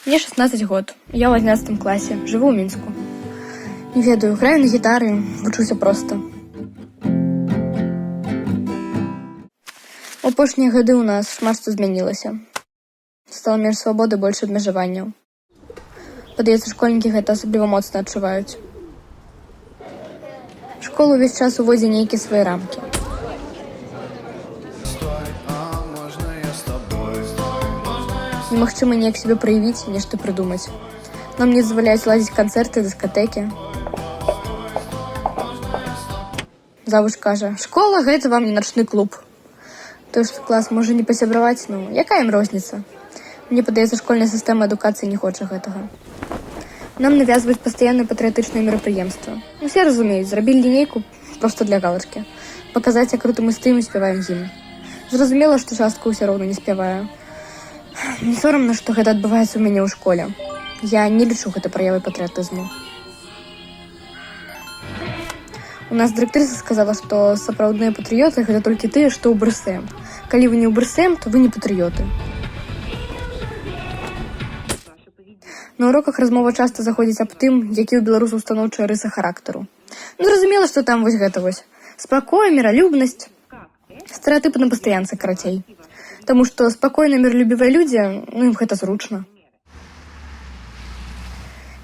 Мне 16 год. Я ў 11 класе. Жыву ў Мінску. Не ведаю, граю на гітары, вучуся проста. У апошнія гады ў нас шмат што змянілася. Стала менш свабоды, больш абмежаванняў. Падаецца, школьнікі гэта асабліва моцна адчуваюць. Школа ўвесь час уводзе нейкія свае рамкі. Немагчыма неяк себе праявіць, нешта прыдумаць. Нам не дазваляюць ладзіць канцэрты, дыскатэкі. Завуч кажа, школа – гэта вам не начны клуб. Той, што клас можа не пасябраваць, якая ім розніца? Мне падаецца, школьная сістэма адукацыі не хоча гэтага. Нам навязваюць пастаянныя патрыятычныя мерапрыемствы. Усе разумеюць, зрабілі лінейку проста для галачкі. Паказаць, як крута мы стаім і спяваем гімн. Зразумела, што частку ўсё роўна не спяваю. Не сорамна, што гэта адбываецца ў мяне ў школе. Я не лічу гэта праявай патрыятызму. У нас дырэктарыса сказала, што сапраўдныя патрыёты гэта толькі тыя, што ў БРСМ. Калі вы не ў БРСМ, то вы не патрыёты. На уроках размова часта заходзіць аб тым, які ў беларусаў станоўчыя рысы характару. Зразумела, што там вось гэта вось. Спакой, міралюбнасць. Стэрэатыпы на пастаянцы, карацей. Таму што спакойныя, мірлюбівыя людзі, ім гэта зручна.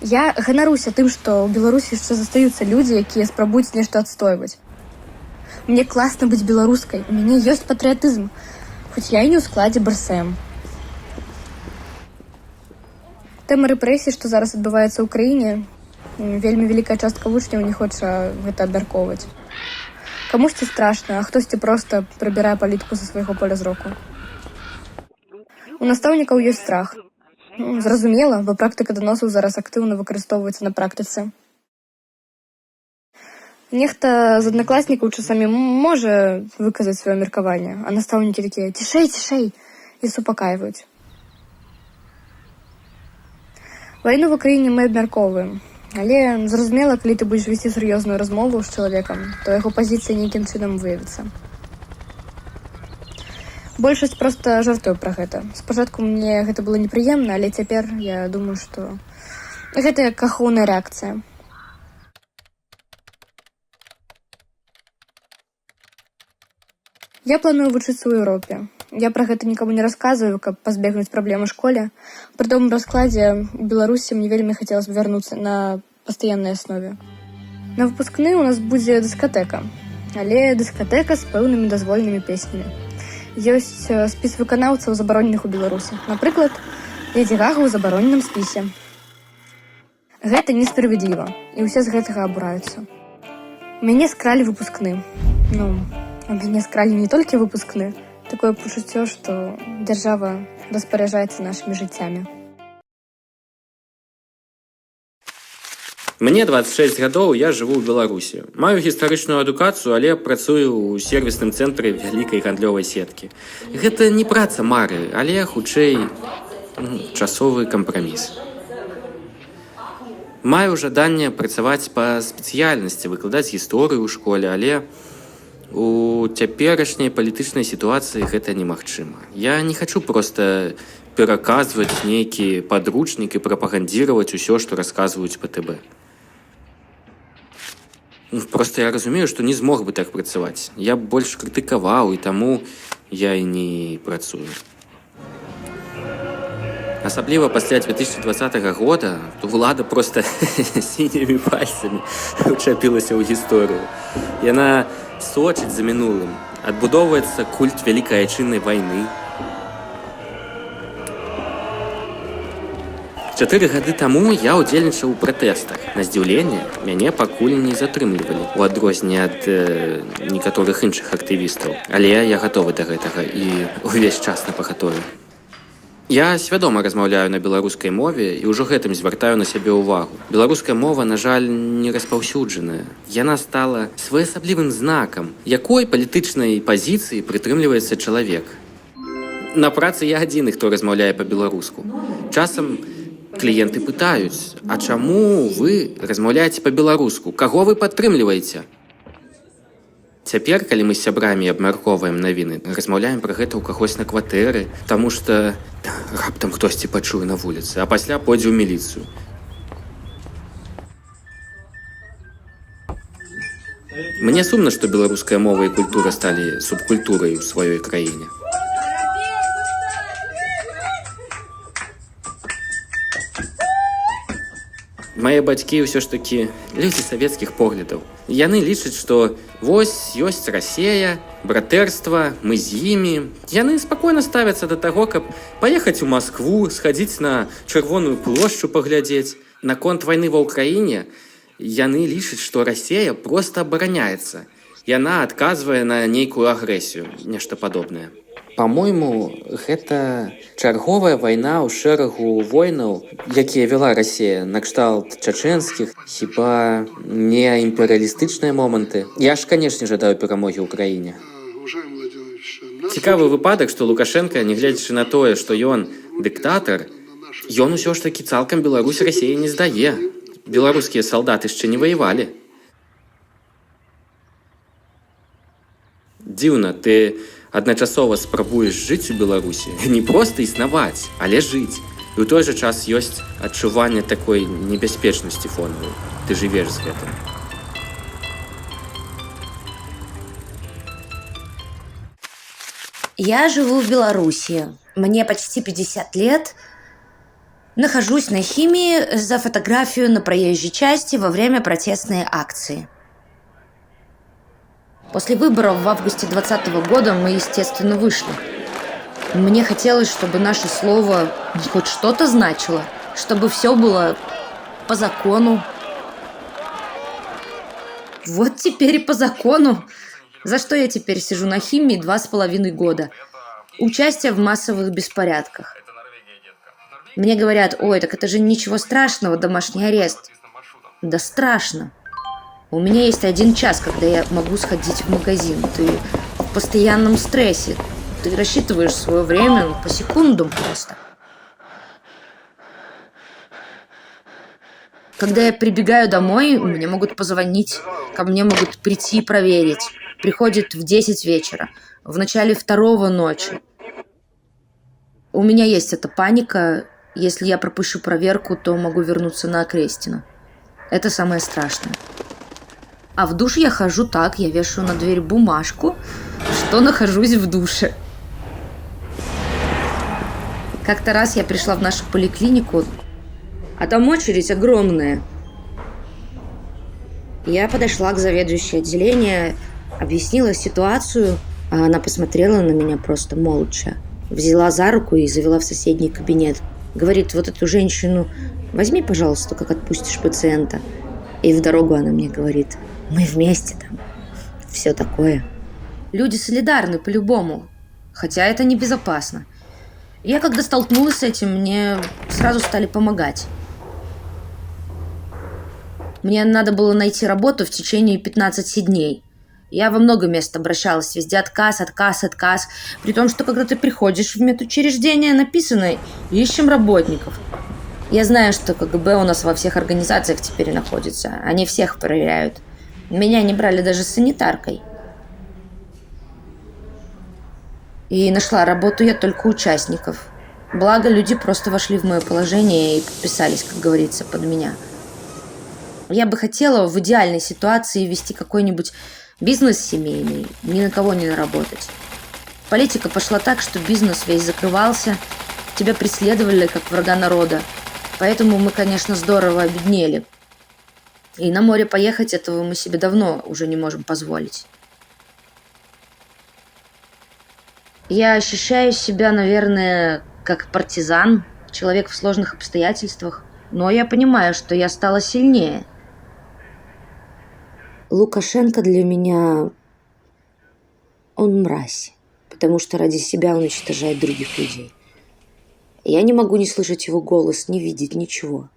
Я ганаруся тым, што ў Беларусі яшчэ застаюцца людзі, якія спрабуюць нешта адстойваць. Мне класна быць беларускай, у мяне ёсць патрыятызм, хоць я і не ў складзе БРСМ. Тэма рэпрэсій, што зараз адбываецца ў краіне, вельмі вялікая частка вучняў не хоча гэта абмяркоўваць. Камусьці страшна, а хтосьці проста прыбірае палітыку са свайго поля зроку. У настаўнікаў ёсць страх. Зразумела, бо практыка даносаў зараз актыўна выкарыстоўваецца на практыцы. Нехта з аднакласнікаў часамі можа выказаць сваё меркаванне, а настаўнікі такія «цішэй, цішэй» і супакайваюць. Вайну в Украіне мы абмяркоўваем, але зразумела, калі ты будзеш весці сур'ёзную размову з чалавекам, то яго пазіцыя нейкім чынам выявіцца. Большасць проста жартуе пра гэта. Спачатку мне гэта было непрыемна, але цяпер я думаю, што гэта як ахоўная рэакцыя. Я планую вучыцца ў Еўропе. Я пра гэта нікому не расказваю, каб пазбегнуць праблем у школе. Пры добрым раскладзе у Беларусі мне вельмі хацелася б вярнуцца на пастаяннай аснове. На выпускны у нас будзе дыскатэка, але дыскатэка з пэўнымі дазволенымі песнямі. Ёсць спіс выканаўцаў, забароненых у Беларусі. Напрыклад, Леді Гага ў забароненым спісе. Гэта несправядліва, і ўсе з гэтага абураюцца. Мяне скралі выпускны. Мяне скралі не толькі выпускны. Такое пачуццё, што дзяржава распараджаецца нашымі жыццямі. Мне 26 гадоў, я жыву ў Беларусі. Маю гістарычную адукацыю, але працую ў сервісным цэнтры вялікай гандлёвай сеткі. Гэта не праца мары, але, хутчэй, часовы кампраміс. Маю жаданне працаваць па спецыяльнасці, выкладаць гісторыю ў школе, але у цяперашняй палітычнай сітуацыі гэта немагчыма. Я не хачу проста пераказваць нейкі падручнік і прапагандзіраваць усё, што расказваюць па ТБ. Просто я разумею, што не змог бы так працаваць. Я больш крытыкаваў, і таму я і не працую. Асабліва пасля 2020 года ўлада проста сінімі пальцамі учапілася ў гісторыю. Яна сочыць за мінулым. Адбудоўваецца культ вялікай айчыннай вайны. 4 гады таму я ўдзельнічаў у пратэстах. На здзіўленне, мяне пакуль не затрымлівалі, у адрозненне ад некаторых іншых актывістаў. Але я гатовы да гэтага і ўвесь час на пагатове. Я свядома размаўляю на беларускай мове і ўжо гэтым звяртаю на сябе ўвагу. Беларуская мова, на жаль, не распаўсюджаная. Яна стала своеасаблівым знакам, якой палітычнай пазіцыі прытрымліваецца чалавек. На працы я адзіны, хто размаўляе па-беларуску. Часам кліенты пытаюць, а чаму вы размаўляеце па-беларуску? Каго вы падтрымліваеце? Цяпер, калі мы з сябрамі абмяркоўваем навіны, размаўляем пра гэта ў кагось на кватэры, таму што раптам хтосьці пачуе на вуліцы, а пасля пойдзе ў міліцыю. Мне сумна, што беларуская мова і культура сталі субкультурай у сваёй краіне. Мае бацькі ўсё ж такі людзі савецкіх поглядаў. Яны лічаць, што вось ёсць Расія, братэрства, мы з імі. Яны спакойна ставяцца да таго, каб паехаць у Маскву, схадзіць на Чырвоную плошчу паглядзець. Наконт вайны ва ўкраіне яны лічаць, што Расія проста абараняецца. Яна адказвае на нейкую агрэсію, нешта падобнае. Па-мойму, гэта чарговая вайна ў шэрагу войнаў, якія вяла Расія, накшталт чачэнскіх, хіба не імперыялістычныя моманты. Я ж, канешне, жадаю перамогі ў краіне. Цікавы выпадак, што Лукашенка, нягледзячы на тое, што ён дыктатар, ён усё ж такі цалкам Беларусь Расіі не здае. Беларускія салдаты яшчэ не ваявалі. Дзіўна, ты адначасова спрабуеш жыць у Беларусі, не проста існаваць, але жыць. І ў той жа час ёсць адчуванне такой небяспечнасці фонавай. Ты жывеш з гэтым. Я живу в Беларуси. Мне почти 50 лет. Нахожусь на химии за фотографию на проезжей части во время протестной акции. После выборов в августе 2020 года мы, естественно, вышли. Мне хотелось, чтобы наше слово хоть что-то значило, чтобы все было по закону. Вот теперь и по закону. За что я теперь сижу на химии 2,5 года? Участие в массовых беспорядках. Мне говорят: ой, так это же ничего страшного, домашний арест. Да страшно. У меня есть 1 час, когда я могу сходить в магазин. Ты в постоянном стрессе. Ты рассчитываешь свое время по секундам просто. Когда я прибегаю домой, мне могут позвонить, ко мне могут прийти и проверить. Приходит в 10 вечера, в начале 2 ночи. У меня есть эта паника. Если я пропущу проверку, то могу вернуться на Окрестину. Это самое страшное. А в душ я хожу так, я вешаю на дверь бумажку, что нахожусь в душе. Как-то раз я пришла в нашу поликлинику, а там очередь огромная. Я подошла к заведующей отделения, объяснила ситуацию, а она посмотрела на меня просто молча. Взяла за руку и завела в соседний кабинет. Говорит: вот эту женщину возьми, пожалуйста, как отпустишь пациента. И в дорогу она мне говорит: мы вместе там. Все такое. Люди солидарны по-любому, хотя это небезопасно. Я когда столкнулась с этим, мне сразу стали помогать. Мне надо было найти работу в течение 15 дней. Я во много мест обращалась, везде отказ. При том, что когда ты приходишь в медучреждение, написано: ищем работников. Я знаю, что КГБ у нас во всех организациях теперь находится. Они всех проверяют. Меня не брали даже санитаркой. И нашла работу я только участников. Благо, люди просто вошли в мое положение и подписались, как говорится, под меня. Я бы хотела в идеальной ситуации вести какой-нибудь бизнес семейный, ни на кого не наработать. Политика пошла так, что бизнес весь закрывался, тебя преследовали как врага народа. Поэтому мы, конечно, здорово обеднели. И на море поехать этого мы себе давно уже не можем позволить. Я ощущаю себя, наверное, как партизан, человек в сложных обстоятельствах, но я понимаю, что я стала сильнее. Лукашенко для меня, он мразь, потому что ради себя он уничтожает других людей. Я не могу не слышать его голос, не видеть ничего.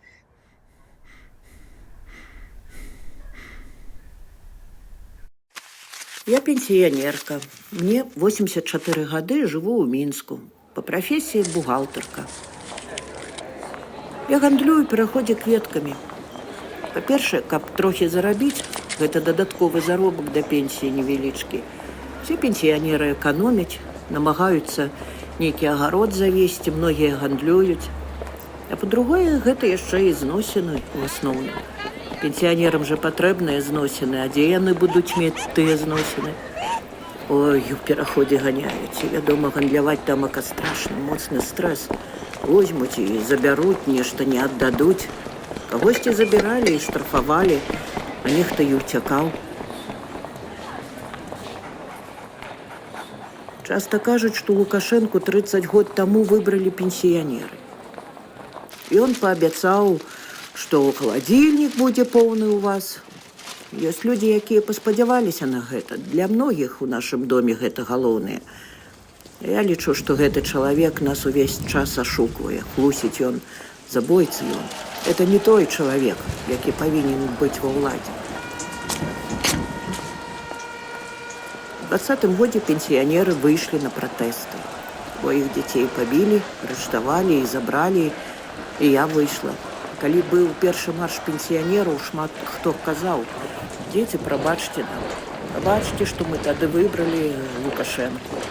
Я пенсионерка. Мне 84 гады, живу ў Мінску. По профессии бухгалтерка. Я гандлюю пераходзе кветкамі. Па-першае, каб трохі зарабіць, гэта дадатковы заробак да пенсіі невялічкі. Все пенсіянеры эканомяць, намагаюцца нейкі агарод завесці, многія гандлююць. А па-другое, гэта яшчэ і зносіны ў асноўным. Пенсіянерам жа патрэбныя зносіны, а дзе яны будуць мець тыя зносіны? Ой, у пераходзе ганяюць. Вядома, гандляваць тамака страшны, моцны стрэс. Возьмуць і забяруць, нешта не аддадуць. Кагосьці забіралі і штрафавалі, а нехта і ўцякаў. Часта кажуць, што Лукашэнку 30 год таму выбралі пенсіянеры. І он паабяцаў, што халадзільнік будзе поўны ў вас. Ёсць людзі, якія паспадзяваліся на гэта. Для многіх у нашым доме гэта галоўнае. Я лічу, што гэты чалавек нас увесь час ашуквае. Хлусіць ён, забойца ён. Это не той чалавек, які павінен быць ва ўладзе. У 2020 годзе пенсіянеры выйшлі на пратэсты. Бо іх дзяцей пабілі, арыштавалі і забралі, і я выйшла. Калі быў першы марш пенсіянераў, шмат хто казаў: «Дзеці, прабачце нам, прабачце, што мы тады выбралі Лукашэнку».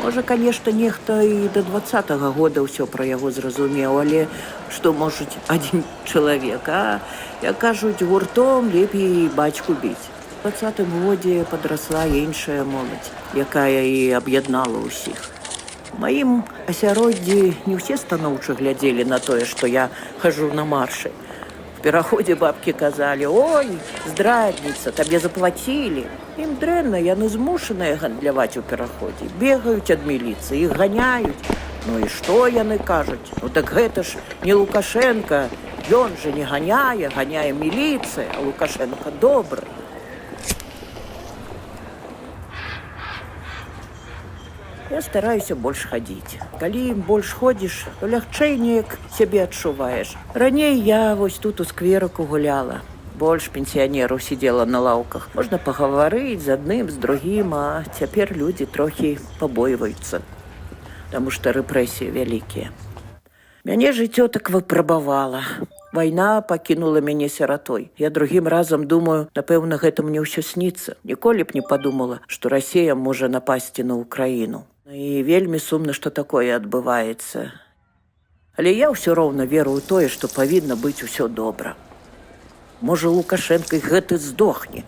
Можа, канешне, нехта і да 2020 года ўсё пра яго зразумеў, але што можуць адзін чалавек, а, як кажуць, гуртом лепей бацьку біць. У 2020 годзе падрасла іншая моладзь, якая і аб'яднала ўсіх. У маім асяроддзі не ўсе станоўча глядзелі на тое, што я хожу на маршы. В пераходзе бабкі казалі: «Ой, здрадніца, табе заплацілі». Ім дрэнна, яны змушаныя гандляваць у пераходзе. Бегаюць ад міліцыі, іх ганяюць. Ну і што яны кажуць? Ну так гэта ж не Лукашенко. Ён жа не ганяе, ганяе міліцыя, а Лукашенко добры. Я стараюся больш хадзіць. Калі больш ходзіш, то лягчэй неяк сябе адчуваеш. Раней я вось тут у скверыку гуляла. Больш пенсіянераў сидзела на лаўках. Можна пагаварыць з адным, з другім, а цяпер людзі трохі пабойваюцца, таму што рэпрэсіі вялікія. Мяне жыццё так выпрабавала. Вайна пакінула мяне сіратой. Я другім разам думаю, напэўна, гэта мне ўсё сніцца. Ніколі б не падумала, што Расія можа напасці на Украіну. І вельмі сумна, што такое адбываецца. Але я ўсё роўна веру ў тое, што павінна быць усё добра. Можа, Лукашенко і гэты здохне.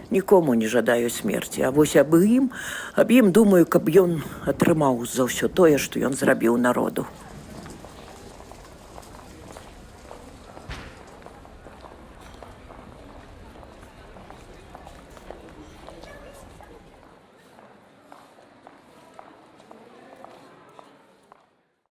Нікому не жадаю смерці, а вось аб ім думаю, каб ён атрымаў за ўсё тое, што ён зрабіў народу.